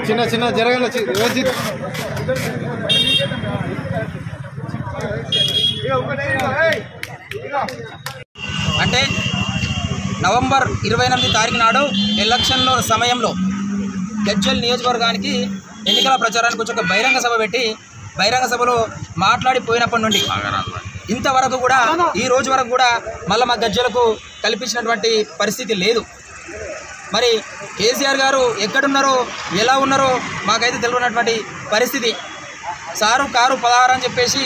చిన్న చిన్న జరగాల అంటే నవంబర్ 28 తారీఖు నాడు ఎలక్షన్ల సమయంలో గజ్వేల్ నియోజకవర్గానికి ఎన్నికల ప్రచారానికి వచ్చి ఒక బహిరంగ సభ పెట్టి బహిరంగ సభలో మాట్లాడిపోయినప్పటి నుండి ఇంతవరకు కూడా ఈ రోజు వరకు కూడా మళ్ళీ మా గజ్వేలకు కల్పించినటువంటి పరిస్థితి లేదు. మరి కేసీఆర్ గారు ఎక్కడున్నారో ఎలా ఉన్నారో మాకైతే తెలియనటువంటి పరిస్థితి. సారు కారు 16 అని చెప్పేసి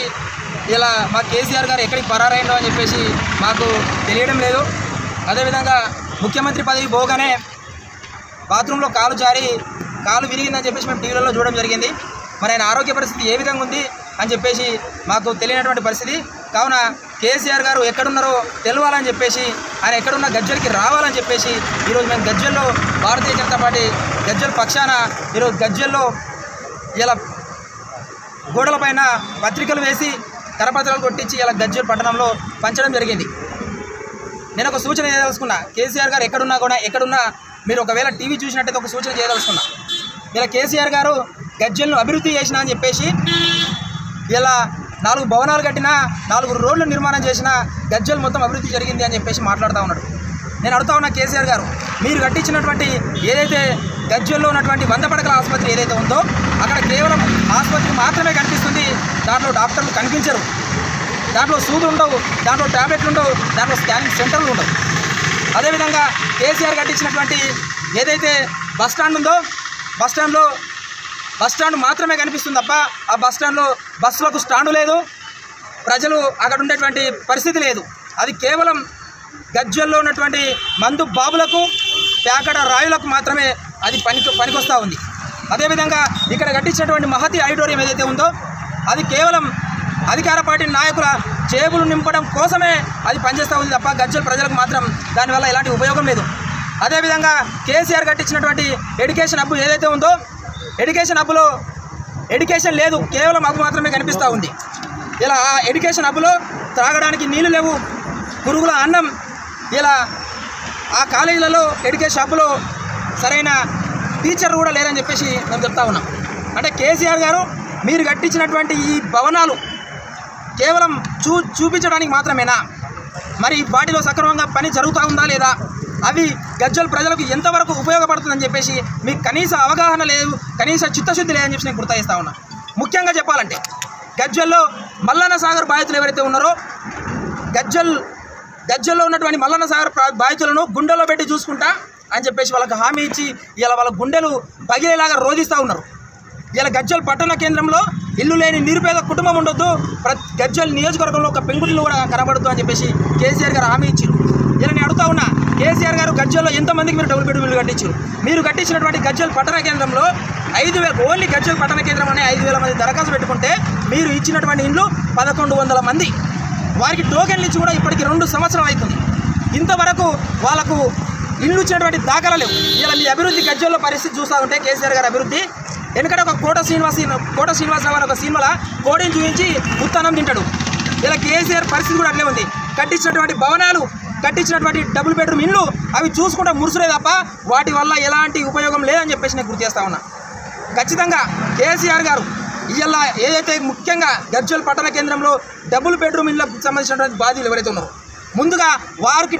ఇలా మా కేసీఆర్ గారు ఎక్కడికి పరారైండో అని చెప్పేసి మాకు తెలియడం లేదు. అదేవిధంగా ముఖ్యమంత్రి పదవి పోగానే బాత్రూంలో కాలు జారి కాలు విరిగిందని చెప్పేసి మేము టీవీలలో చూడడం జరిగింది. మరి ఆయన ఆరోగ్య పరిస్థితి ఏ విధంగా ఉంది అని చెప్పేసి మాకు తెలియనటువంటి పరిస్థితి. కావున కేసీఆర్ గారు ఎక్కడున్నారో తెలవాలని చెప్పేసి ఆయన ఎక్కడున్న గజ్వేల్కి రావాలని చెప్పేసి ఈరోజు మేము గజ్వేల్లో భారతీయ జనతా పార్టీ గజ్వేల్ పక్షాన ఈరోజు గజ్వేల్లో ఇలా గోడలపైన పత్రికలు వేసి కరపత్రాలు కొట్టించి ఇలా గజ్వేల్ పట్టణంలో పంచడం జరిగింది. నేను ఒక సూచన చేయదలుచుకున్నా, కేసీఆర్ గారు ఎక్కడున్నా మీరు ఒకవేళ టీవీ చూసినట్టయితే ఒక సూచన చేయదలుచుకున్నా. ఇలా కేసీఆర్ గారు గజ్వేల్ను అభివృద్ధి చేసినా అని చెప్పేసి ఇలా 4 భవనాలు కట్టినా 4 రోడ్లు నిర్మాణం చేసినా గజ్వేల్ మొత్తం అభివృద్ధి జరిగింది అని చెప్పేసి మాట్లాడుతూ ఉన్నాడు. నేను అడుగుతా ఉన్నా కేసీఆర్ గారు, మీరు కట్టించినటువంటి ఏదైతే గజ్వేల్లో ఉన్నటువంటి 100 పడకల ఆసుపత్రి ఏదైతే ఉందో అక్కడ కేవలం ఆసుపత్రి మాత్రమే కనిపిస్తుంది. దాంట్లో డాక్టర్లు కనిపించరు, దాంట్లో సూదులు ఉండవు, దాంట్లో ట్యాబ్లెట్లు ఉండవు, దాంట్లో స్కానింగ్ సెంటర్లు ఉండవు. అదేవిధంగా కేసీఆర్ కట్టించినటువంటి ఏదైతే బస్టాండ్ ఉందో బస్టాండ్ మాత్రమే కనిపిస్తుంది తప్ప ఆ బస్టాండ్లో బస్సులకు స్టాండు లేదు, ప్రజలు అక్కడ ఉండేటువంటి పరిస్థితి లేదు. అది కేవలం గజ్వేల్లో ఉన్నటువంటి మందు బాబులకు ప్యాకెట్ రాయులకు మాత్రమే అది పనికొస్తూ ఉంది. అదేవిధంగా ఇక్కడ కట్టించినటువంటి మహతి ఆడిటోరియం ఏదైతే ఉందో అది కేవలం అధికార పార్టీ నాయకుల జేబులు నింపడం కోసమే అది పనిచేస్తూ ఉంది తప్ప గజ్వేల్ ప్రజలకు మాత్రం దానివల్ల ఎలాంటి ఉపయోగం లేదు. అదేవిధంగా కేసీఆర్ కట్టించినటువంటి ఎడ్యుకేషన్ హబ్ ఏదైతే ఉందో ఎడ్యుకేషన్ హబ్లో ఎడ్యుకేషన్ లేదు, కేవలం హబ్ మాత్రమే కనిపిస్తూ ఉంది. ఇలా ఆ ఎడ్యుకేషన్ హబ్లో త్రాగడానికి నీళ్లు లేవు, పురుగుల అన్నం. ఇలా ఆ కాలేజీలలో ఎడ్యుకేషన్ హబ్లో సరైన టీచర్ కూడా లేరని చెప్పేసి మేము చెప్తా ఉన్నాం. అంటే కేసీఆర్ గారు మీరు కట్టించినటువంటి ఈ భవనాలు కేవలం చూపించడానికి మాత్రమేనా? మరి వాటిలో సక్రమంగా పని జరుగుతూ ఉందా లేదా? అవి గజ్వేల్ ప్రజలకు ఎంతవరకు ఉపయోగపడుతుందని చెప్పేసి మీకు కనీస అవగాహన లేదు, కనీస చిత్తశుద్ధి లేదని చెప్పి నేను గుర్తిస్తా ఉన్నా. ముఖ్యంగా చెప్పాలంటే గజ్వేల్లో మల్లన్న సాగర్ బాధితులు ఎవరైతే ఉన్నారో గజ్వేల్లో ఉన్నటువంటి మల్లన్న సాగర్ బాధితులను గుండెల్లో పెట్టి చూసుకుంటా అని చెప్పేసి వాళ్ళకి హామీ ఇచ్చి ఇలా వాళ్ళ గుండెలు పగిలేలాగా రోధిస్తూ ఉన్నారు. ఇలా గజ్వేల్ పట్టణ కేంద్రంలో ఇల్లు లేని నిరుపేద కుటుంబం ఉండొద్దు, గజ్వేల్ నియోజకవర్గంలో ఒక పెంకుటిల్లు కూడా కనబడద్దు అని చెప్పేసి కేసీఆర్ గారు హామీ ఇచ్చారు. ఇలా నేను అడుగుతా ఉన్నా, కేసీఆర్ గారు గజ్వేల్లో ఎంతమందికి మీరు డబుల్ బెడ్రూమ్ ఇల్లు కట్టించారు? మీరు కట్టించినటువంటి గజ్వేల్ పట్టణ కేంద్రంలో 5,000 ఓన్లీ గజ్వేల్ పట్టణ కేంద్రం అనే 5,000 మంది దరఖాస్తు పెట్టుకుంటే మీరు ఇచ్చినటువంటి ఇండ్లు 1,100 మంది. వారికి టోకెన్లు ఇచ్చి కూడా ఇప్పటికి 2 సంవత్సరాలు అవుతుంది. ఇంతవరకు వాళ్ళకు ఇల్లు ఇచ్చినటువంటి దాఖలా లేవు. ఇలా మీ అభివృద్ధి గజ్వేల్లో పరిస్థితి చూస్తూ ఉంటే కేసీఆర్ గారి అభివృద్ధి ఎందుకంటే ఒక కోట శ్రీనివాసరావు అని ఒక సినిమాలో కోడిని చూపించి ఉత్తనం తింటాడు. ఇలా కేసీఆర్ పరిస్థితి కూడా అట్లే ఉంది. కట్టించినటువంటి భవనాలు, కట్టించినటువంటి డబుల్ బెడ్రూమ్ ఇల్లు అవి చూసుకుంటే మురుసులే తప్ప వాటి వల్ల ఎలాంటి ఉపయోగం లేదని చెప్పేసి నేను గుర్తు చేస్తా ఉన్నా. ఖచ్చితంగా కేసీఆర్ గారు ఇలా ఏదైతే ముఖ్యంగా గజ్వేల్ పట్టణ కేంద్రంలో డబుల్ బెడ్రూమ్ ఇళ్ళకు సంబంధించినటువంటి బాధితులు ఎవరైతే ఉన్నారో ముందుగా వారికి